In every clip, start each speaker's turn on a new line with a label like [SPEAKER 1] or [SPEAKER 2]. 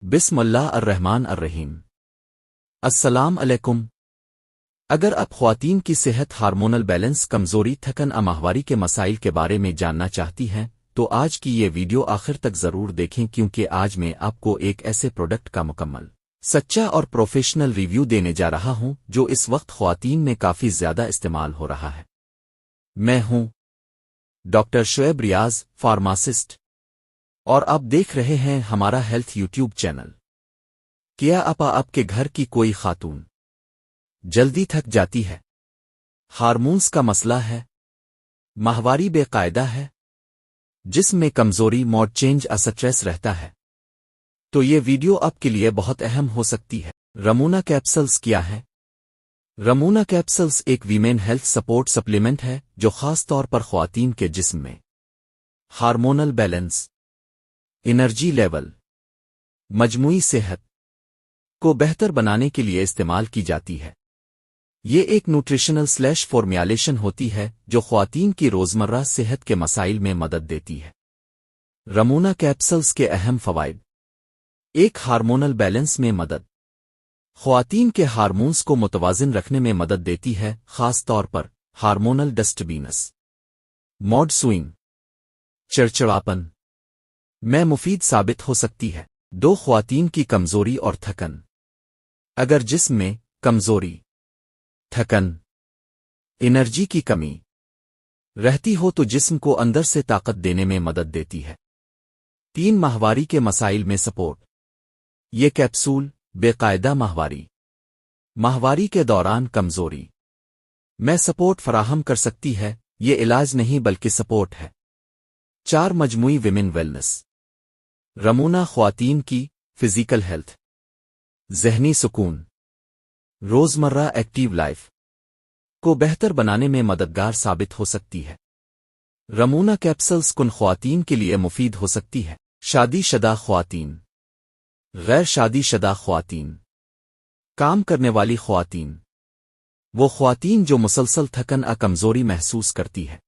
[SPEAKER 1] بسم اللہ الرحمن الرحیم۔ السلام علیکم۔ اگر آپ خواتین کی صحت، ہارمونل بیلنس، کمزوری، تھکن، ماہواری کے مسائل کے بارے میں جاننا چاہتی ہیں تو آج کی یہ ویڈیو آخر تک ضرور دیکھیں، کیونکہ آج میں آپ کو ایک ایسے پروڈکٹ کا مکمل، سچا اور پروفیشنل ریویو دینے جا رہا ہوں جو اس وقت خواتین میں کافی زیادہ استعمال ہو رہا ہے۔ میں ہوں ڈاکٹر شعیب ریاض، فارماسسٹ، اور آپ دیکھ رہے ہیں ہمارا ہیلتھ یوٹیوب چینل۔ کیا آپ کے گھر کی کوئی خاتون جلدی تھک جاتی ہے؟ ہارمونز کا مسئلہ ہے؟ ماہواری بے قاعدہ ہے؟ جسم میں کمزوری، موڈ چینج، اسٹریس رہتا ہے؟ تو یہ ویڈیو آپ کے لیے بہت اہم ہو سکتی ہے۔ رمونا کیپسلز کیا ہے؟ رمونا کیپسلز ایک ویمن ہیلتھ سپورٹ سپلیمنٹ ہے جو خاص طور پر خواتین کے جسم میں ہارمونل بیلنس، انرجی لیول، مجموعی صحت کو بہتر بنانے کے لیے استعمال کی جاتی ہے۔ یہ ایک نیوٹریشنل فارمیولیشن ہوتی ہے جو خواتین کی روزمرہ صحت کے مسائل میں مدد دیتی ہے۔ رمونا کیپسلز کے اہم فوائد: ایک، ہارمونل بیلنس میں مدد۔ خواتین کے ہارمونز کو متوازن رکھنے میں مدد دیتی ہے، خاص طور پر ہارمونل ڈسٹربینس، موڈ سوئنگ، چڑچڑاپن میں مفید ثابت ہو سکتی ہے۔ دو، خواتین کی کمزوری اور تھکن۔ اگر جسم میں کمزوری، تھکن، انرجی کی کمی رہتی ہو تو جسم کو اندر سے طاقت دینے میں مدد دیتی ہے۔ تین، ماہواری کے مسائل میں سپورٹ۔ یہ کیپسول بے قاعدہ ماہواری کے دوران کمزوری میں سپورٹ فراہم کر سکتی ہے۔ یہ علاج نہیں بلکہ سپورٹ ہے۔ چار، مجموعی ویمن ویلنس۔ رمونا خواتین کی فزیکل ہیلتھ، ذہنی سکون، روزمرہ ایکٹیو لائف کو بہتر بنانے میں مددگار ثابت ہو سکتی ہے۔ رمونا کیپسلز کن خواتین کے لیے مفید ہو سکتی ہے۔ شادی شدہ خواتین، غیر شادی شدہ خواتین، کام کرنے والی خواتین، وہ خواتین جو مسلسل تھکن اور کمزوری محسوس کرتی ہے،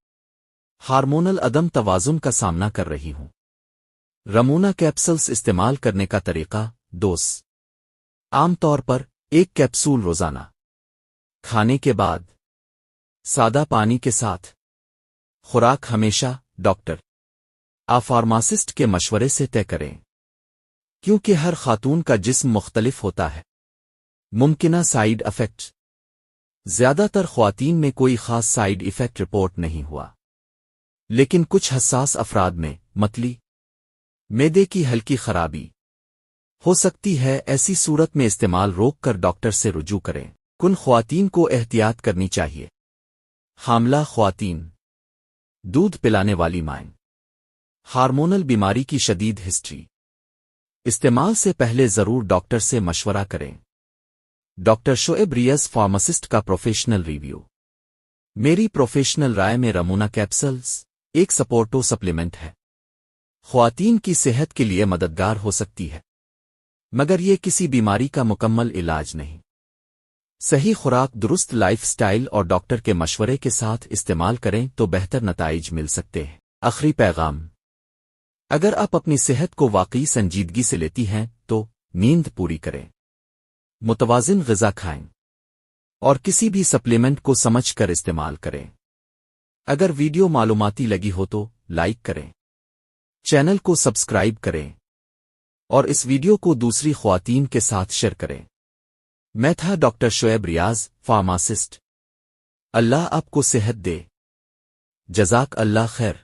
[SPEAKER 1] ہارمونل عدم توازن کا سامنا کر رہی ہوں۔ رمونا کیپسلز استعمال کرنے کا طریقہ: ڈوز: عام طور پر ایک کیپسول روزانہ، کھانے کے بعد، سادہ پانی کے ساتھ۔ خوراک ہمیشہ ڈاکٹر فارماسسٹ کے مشورے سے طے کریں، کیونکہ ہر خاتون کا جسم مختلف ہوتا ہے۔ ممکنہ سائیڈ افیکٹ: زیادہ تر خواتین میں کوئی خاص سائیڈ ایفیکٹ رپورٹ نہیں ہوا، لیکن کچھ حساس افراد میں متلی، معدے کی ہلکی خرابی ہو سکتی ہے۔ ایسی صورت میں استعمال روک کر ڈاکٹر سے رجوع کریں۔ کن خواتین کو احتیاط کرنی چاہیے: حاملہ خواتین، دودھ پلانے والی مائیں، ہارمونل بیماری کی شدید ہسٹری۔ استعمال سے پہلے ضرور ڈاکٹر سے مشورہ کریں۔ ڈاکٹر شعیب ریاض، فارماسسٹ کا پروفیشنل ریویو۔ میری پروفیشنل رائے میں رمونا کیپسلز ایک سپورٹو سپلیمنٹ ہے، خواتین کی صحت کے لیے مددگار ہو سکتی ہے، مگر یہ کسی بیماری کا مکمل علاج نہیں۔ صحیح خوراک، درست لائف سٹائل اور ڈاکٹر کے مشورے کے ساتھ استعمال کریں تو بہتر نتائج مل سکتے ہیں۔ آخری پیغام: اگر آپ اپنی صحت کو واقعی سنجیدگی سے لیتی ہیں تو نیند پوری کریں، متوازن غذا کھائیں، اور کسی بھی سپلیمنٹ کو سمجھ کر استعمال کریں۔ اگر ویڈیو معلوماتی لگی ہو تو لائک کریں، چینل کو سبسکرائب کریں، اور اس ویڈیو کو دوسری خواتین کے ساتھ شیئر کریں۔ میں تھا ڈاکٹر شعیب ریاض، فارماسسٹ۔ اللہ آپ کو صحت دے۔ جزاک اللہ خیر۔